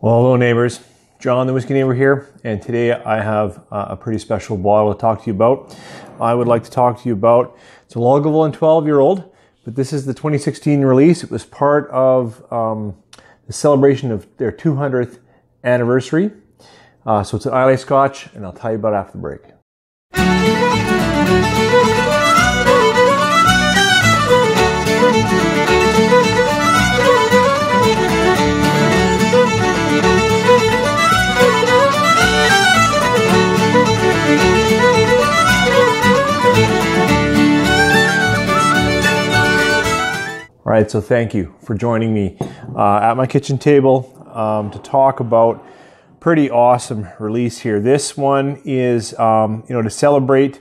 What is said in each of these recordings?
Well, hello neighbors, John the Whiskey Neighbor here, and today I have a pretty special bottle to talk to you about. I would like to talk to you about, it's a Lagavulin 12-year-old, but this is the 2016 release. It was part of the celebration of their 200th anniversary. So it's an Islay Scotch, and I'll tell you about it after the break. All right, so thank you for joining me at my kitchen table to talk about pretty awesome release here. This one is, to celebrate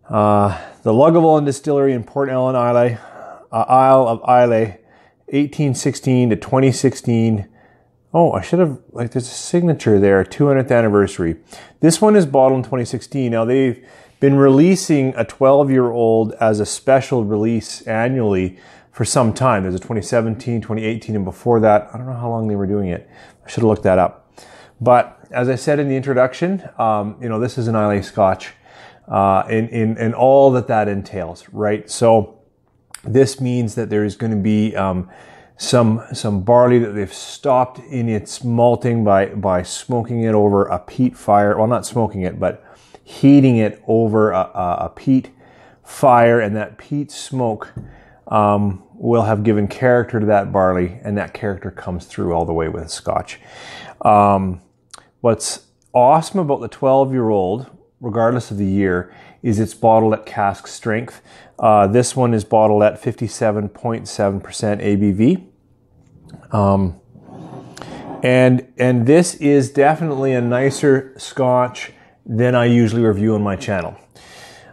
the Lagavulin Distillery in Port Ellen, Isle of Islay, 1816 to 2016. Oh, I should have, there's a signature there, 200th anniversary. This one is bottled in 2016. Now, they've been releasing a 12-year-old as a special release annually for some time. There's a 2017, 2018, and before that, I don't know how long they were doing it. I should have looked that up. But as I said in the introduction, this is an Islay Scotch in all that entails, right? So this means that there is going to be some barley that they've stopped in its malting by smoking it over a peat fire. Well, not smoking it, but heating it over a peat fire, and that peat smoke will have given character to that barley, and that character comes through all the way with Scotch. What's awesome about the 12-year-old, regardless of the year, is it's bottled at cask strength. This one is bottled at 57.7% ABV. And this is definitely a nicer Scotch than I usually review on my channel.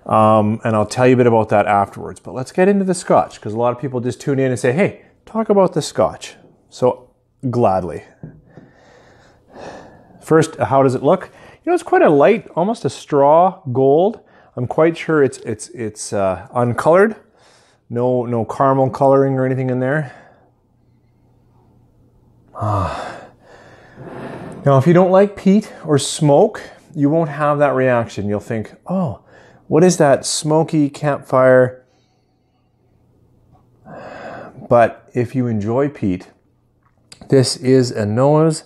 And I'll tell you a bit about that afterwards. But let's get into the Scotch, because a lot of people just tune in and say, hey, talk about the Scotch. So gladly. First, how does it look? It's quite a light, almost a straw gold. I'm quite sure it's uncolored. No caramel coloring or anything in there. Now, if you don't like peat or smoke, you won't have that reaction. You'll think, oh, what is that smoky campfire? But if you enjoy peat, this is a nose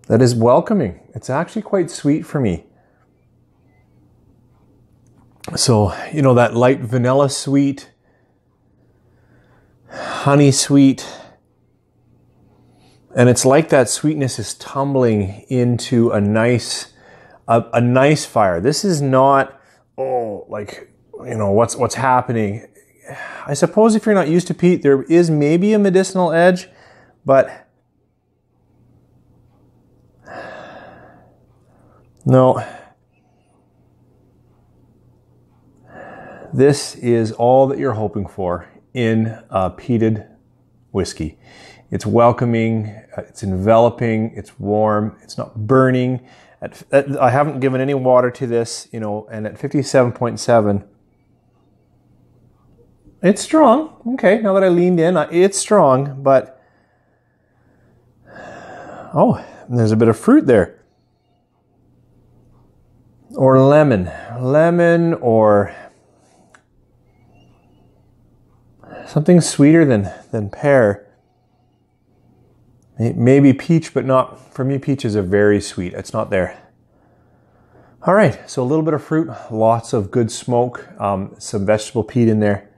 that is welcoming. It's actually quite sweet for me. So, that light vanilla sweet, honey sweet, and it's like that sweetness is tumbling into a nice fire. This is not, what's happening. I suppose if you're not used to peat, there is maybe a medicinal edge, but no. This is all that you're hoping for in a peated whiskey. It's welcoming, it's enveloping, it's warm, it's not burning. I haven't given any water to this, and at 57.7, it's strong. Okay, now that I leaned in, it's strong, but, there's a bit of fruit there. Or lemon, or something sweeter than pear. Maybe peach, but not, for me, peaches are very sweet. It's not there. All right, so a little bit of fruit, lots of good smoke, some vegetable peat in there.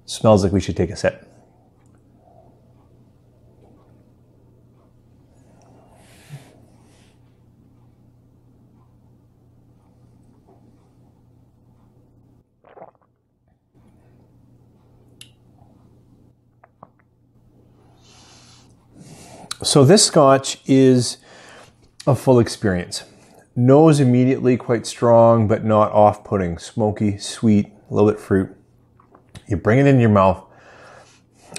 Smells like we should take a sip. So this Scotch is a full experience. Nose immediately quite strong, but not off-putting. Smoky, sweet, a little bit fruit. You bring it in your mouth,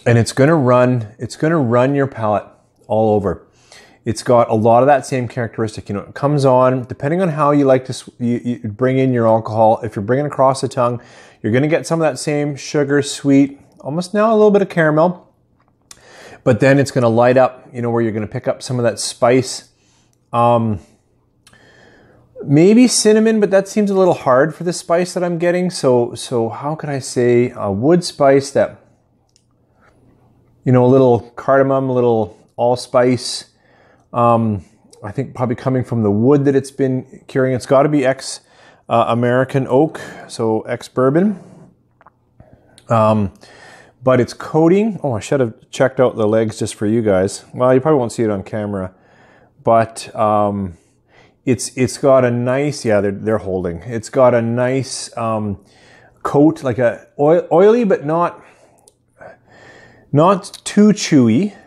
and it's gonna run your palate all over. It's got a lot of that same characteristic. It comes on, depending on how you like to you bring in your alcohol. If you're bringing it across the tongue, you're gonna get some of that same sugar, sweet, almost now a little bit of caramel. but then it's going to light up, you know, where you're going to pick up some of that spice. Maybe cinnamon, but that seems a little hard for the spice that I'm getting. So how can I say a wood spice that, you know, a little cardamom, a little allspice. I think probably coming from the wood that it's been curing. It's got to be American oak, so ex-bourbon. But it's coating. Oh, I should have checked out the legs just for you guys. Well, you probably won't see it on camera, but it's got a nice, yeah, they're holding. It's got a nice coat, like a oily, but not too chewy.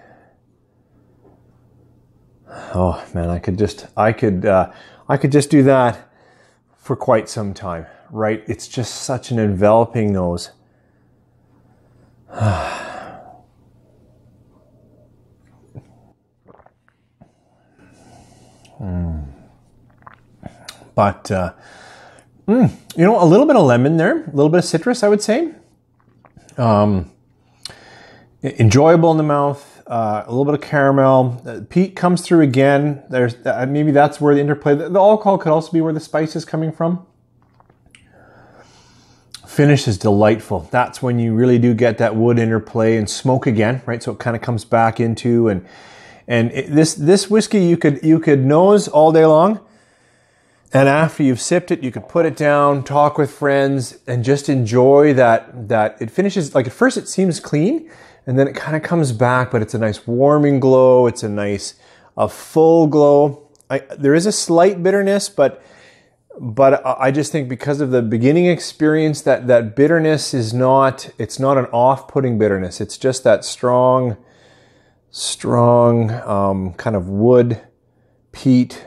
Oh man, I could just do that for quite some time, right? It's just such an enveloping nose. But you know, a little bit of lemon there, a little bit of citrus, I would say. Enjoyable in the mouth. A little bit of caramel. Peat comes through again. There's maybe that's where the interplay. The alcohol could also be where the spice is coming from. Finish is delightful. That's when you really do get that wood interplay and smoke again, right? So it kind of comes back into this whiskey you could nose all day long, and after you've sipped it, you could put it down, talk with friends, and just enjoy that it finishes. Like at first, it seems clean. And then it kind of comes back, but it's a nice warming glow. It's a full glow. There is a slight bitterness, but I just think because of the beginning experience, that bitterness it's not an off-putting bitterness. It's just that strong kind of wood peat.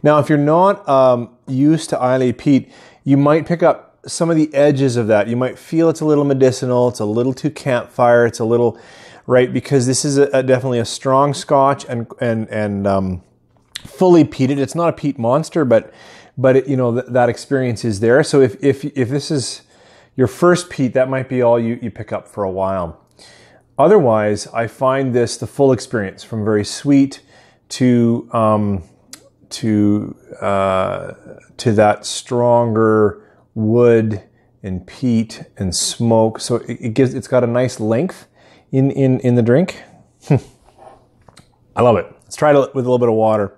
Now, if you're not used to Islay peat, you might pick up some of the edges of that. You might feel it's a little medicinal. It's a little too campfire. It's a little, right? Because this is definitely a strong Scotch and fully peated. It's not a peat monster, but it, you know, that experience is there. So if this is your first peat, that might be all you pick up for a while. Otherwise, I find this the full experience, from very sweet to that stronger wood and peat and smoke. So it's got a nice length in the drink. I love it. Let's try it with a little bit of water.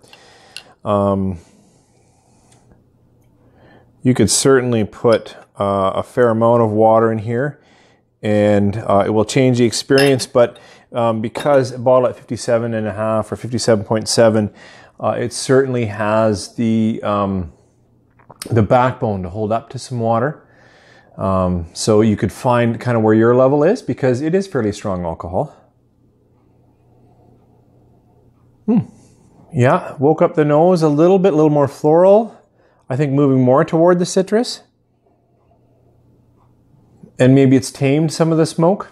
You could certainly put a fair amount of water in here, and it will change the experience. But because a bottle at 57.5 or 57.7, it certainly has the backbone to hold up to some water. So you could find kind of where your level is, because it is fairly strong alcohol. Yeah, woke up the nose a little more floral. I think moving more toward the citrus. And maybe it's tamed some of the smoke.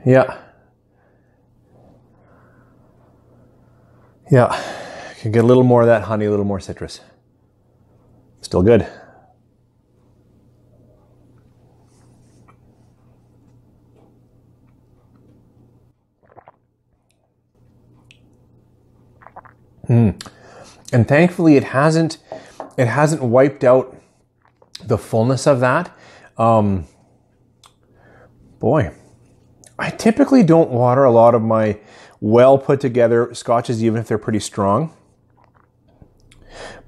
Yeah. Yeah. Can get a little more of that honey, a little more citrus. Still good. And thankfully it hasn't wiped out the fullness of that. Boy, I typically don't water a lot of my well put together scotches, even if they're pretty strong.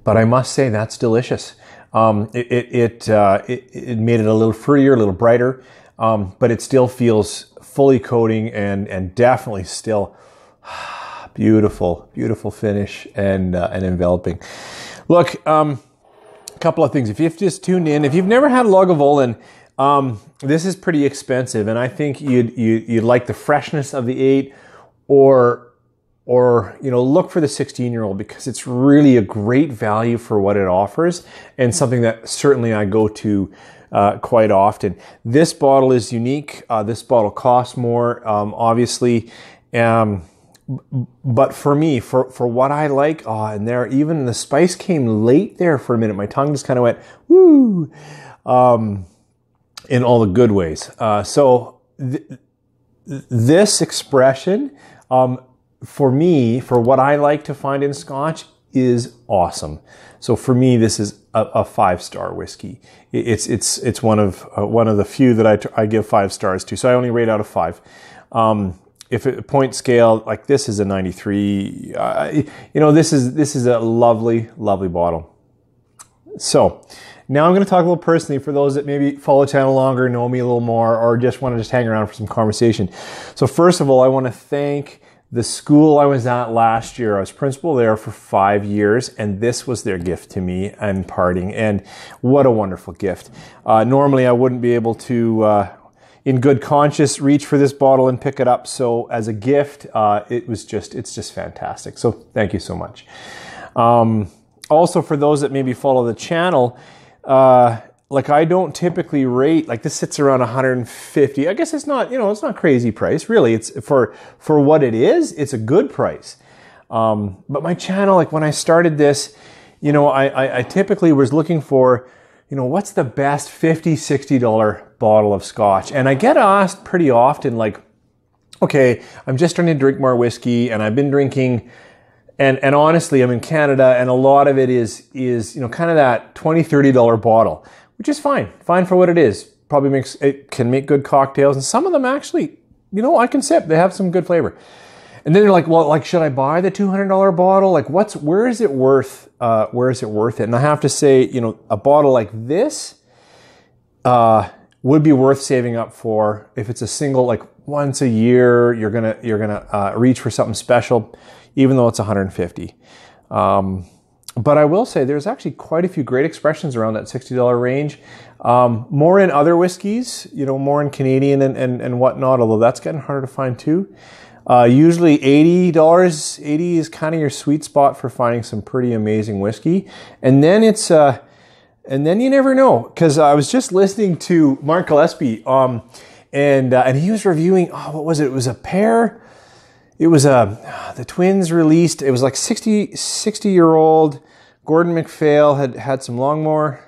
But I must say that's delicious. It made it a little fruitier, a little brighter, but it still feels fully coating and definitely still beautiful, beautiful finish and enveloping. Look, a couple of things. If you've just tuned in, if you've never had Lagavulin, this is pretty expensive, and I think you'd like the freshness of the 8, or you know, look for the 16-year-old, because it's really a great value for what it offers, and something that certainly I go to quite often. This bottle is unique. This bottle costs more, obviously. but for me, for what I like, and there, even the spice came late there for a minute. My tongue just kind of went, woo, in all the good ways. So this expression, for me, for what I like to find in Scotch, is awesome. So for me, this is a 5-star whiskey. It's one of the few that I give 5 stars to. So I only rate out of 5. If it point scale, like this is a 93. This is a lovely, lovely bottle. So now I'm going to talk a little personally for those that maybe follow the channel longer, know me a little more, or just want to just hang around for some conversation. So first of all, I want to thank the school I was at last year. I was principal there for 5 years, and this was their gift to me and parting. And what a wonderful gift. Normally I wouldn't be able to, in good conscience, reach for this bottle and pick it up. So as a gift, it's just fantastic. So thank you so much. Also, for those that maybe follow the channel, like I don't typically rate, like this sits around 150. I guess it's not, it's not crazy price. Really, it's for what it is, it's a good price. But my channel, like when I started this, I typically was looking for, what's the best $50, $60 bottle of Scotch? And I get asked pretty often, like, okay, I'm just starting to drink more whiskey, and I've been drinking, and honestly, I'm in Canada, and a lot of it is kind of that $20, $30 bottle, which is fine for what it is. Probably can make good cocktails, and some of them actually, I can sip. They have some good flavor. And then they're like, well, like, should I buy the $200 bottle? Like, where is it worth? Where is it worth it? And I have to say, a bottle like this would be worth saving up for if it's a single, like once a year. You're gonna reach for something special, even though it's 150. But I will say there's actually quite a few great expressions around that $60 range. More in other whiskeys, more in Canadian and whatnot, although that's getting harder to find too. Usually $80, 80 is kind of your sweet spot for finding some pretty amazing whiskey. And then and then you never know, because I was just listening to Mark Gillespie, and he was reviewing, what was it? It was a pair. It was the twins released. It was like 60-year-old Gordon MacPhail had some Longmore.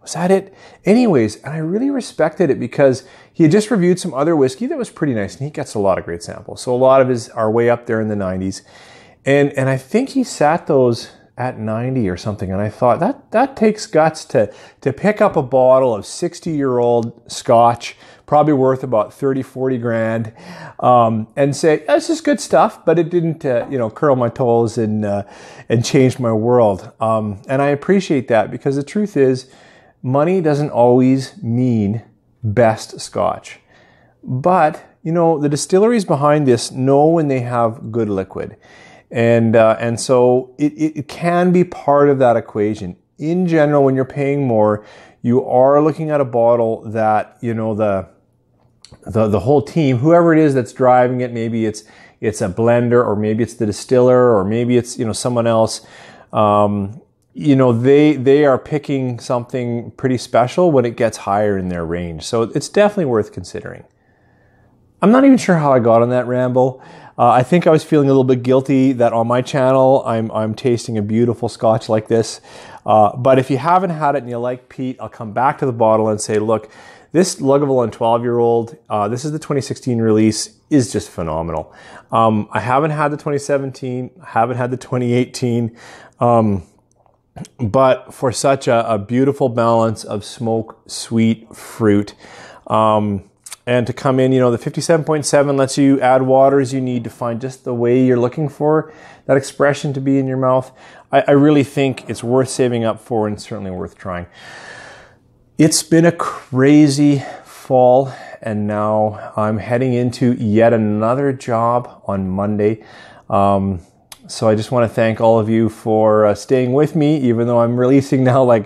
Was that it? Anyways, and I really respected it because he had just reviewed some other whiskey that was pretty nice, and he gets a lot of great samples. So a lot of his are way up there in the 90s. And I think he sat those at 90 or something, and I thought that takes guts to pick up a bottle of 60-year-old Scotch, probably worth about 30, 40 grand, and say, this is good stuff, but it didn't, curl my toes and change my world. And I appreciate that, because the truth is, money doesn't always mean best Scotch. But, the distilleries behind this know when they have good liquid. And so it can be part of that equation. In general, when you're paying more, you are looking at a bottle that, the whole team, whoever it is that's driving it, maybe it's a blender, or maybe it's the distiller, or maybe it's, someone else, they are picking something pretty special when it gets higher in their range. So it's definitely worth considering. I'm not even sure how I got on that ramble. I think I was feeling a little bit guilty that on my channel I'm tasting a beautiful Scotch like this. But if you haven't had it and you like Peat, I'll come back to the bottle and say, look, this Lagavulin 12-year-old, this is the 2016 release, is just phenomenal. I haven't had the 2017, I haven't had the 2018, but for such a beautiful balance of smoke, sweet, fruit, and to come in, the 57.7 lets you add waters you need to find just the way you're looking for that expression to be in your mouth. I really think it's worth saving up for, and certainly worth trying. It's been a crazy fall, and now I'm heading into yet another job on Monday. So I just want to thank all of you for staying with me, even though I'm releasing now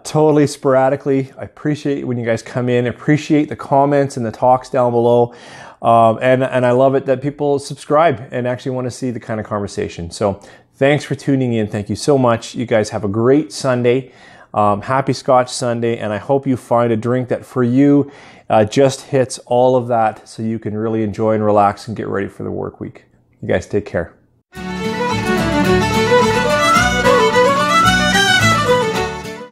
totally sporadically. I appreciate when you guys come in. I appreciate the comments and the talks down below. And I love it that people subscribe and actually want to see the kind of conversation. So thanks for tuning in. Thank you so much. You guys have a great Sunday. Happy Scotch Sunday. And I hope you find a drink that for you just hits all of that, so you can really enjoy and relax and get ready for the work week. You guys take care.